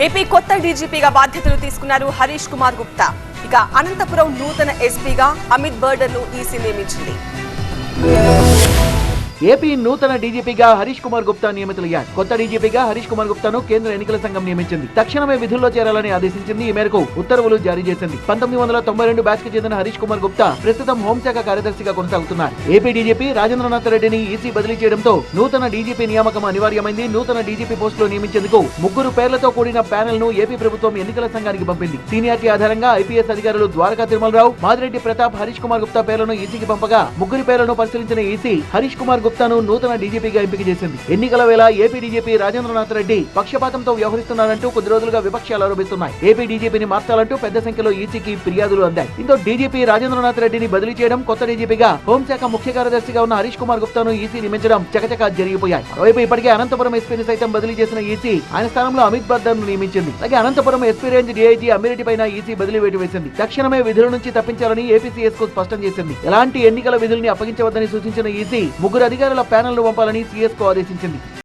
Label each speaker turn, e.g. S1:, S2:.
S1: AP కొత్త డీజీపీగా బాధ్యతలు తీసుకున్నారు హరీష్ కుమార్ గుప్తా. ఇక అనంతపురం నూతన ఎస్పీగా అమిత్ బర్డర్ను ఈసీ నియమించింది.
S2: ఏపీ నూతన డీజీపీగా హరీష్ కుమార్ గుప్తా నియమితులయ్యారు. కొత్త డీజీపీగా హరీష్ కుమార్ గుప్తాను కేంద్ర ఎన్నికల సంఘం నియమించింది. తక్షణమే విధుల్లో చేరాలని ఆదేశించింది. ఈ మేరకు ఉత్తర్వులు జారీ చేసింది. 1992 బ్యాచ్ కి చెందిన హరీష్ కుమార్ గుప్తా ప్రస్తుతం హోంశాఖ కార్యదర్శిగా కొనసాగుతున్నారు. ఏపీ డీజీపీ రాజేంద్రనాథ్ రెడ్డిని ఈసీ బదిలీ చేయడంతో నూతన డీజీపీ నియామకం అనివార్యమైంది. నూతన డీజీపీ పోస్టులో నియమించేందుకు 3 పేర్లతో కూడిన ప్యానెల్ ను ఏపీ ప్రభుత్వం ఎన్నికల సంఘానికి పంపింది. సీనియారిటీ ఆధారంగా ఐపీఎస్ అధికారులు ద్వారకా తిరుమలరావు, మాదిరెడ్డి ప్రతాప్, హరీష్ కుమార్ గుప్తా పేర్లను ఈసీకి పంపగా 3 పేర్లను పరిశీలించిన ఈసీ హరీష్ కుమార్ గుప్తాను నూతన డీజీపీగా ఎంపిక చేసింది. ఎన్నికల వేళ ఏపీ డీజీపీ రాజేంద్రనాథ్ రెడ్డి పక్షపాతంతో వ్యవహరిస్తున్నారంటూ కొద్ది రోజులుగా విపక్షాలు ఆరోపిస్తున్నాయి. ఏపీ డీజీపీని మార్చాలంటూ పెద్ద సంఖ్యలో ఈసీకి ఫిర్యాదులు అందాయి. దీంతో డీజీపీ రాజేంద్రనాథ్ రెడ్డిని బదిలీ చేయడం, కొత్త డీజీపీగా హోంశాఖ ముఖ్య కార్యదర్శిగా ఉన్న హరీష్ కుమార్ గుప్తాను ఈసీ నియమించడం చకచకా జరిగిపోయాయి. మరోవైపు ఇప్పటికే అనంతపురం ఎస్పీని సైతం బదిలీ చేసిన ఈసీ ఆయన స్థానంలో అమిత్ బర్దర్ను నియమించింది. అలాగే Anantapuram SP range DIG Ammireddy పైన ఈసీ బదిలీ వేటు వేసింది. తక్షణమే విధుల నుంచి తప్పించాలని ఏపీసీఎస్ కు స్పష్టం చేసింది. ఎలాంటి ఎన్నికల విధుల్ని అప్పగించవద్దని సూచించిన ఈసీ 3 అధికారుల ప్యానెల్ ను పంపాలని సీఎస్ కు ఆదేశించింది.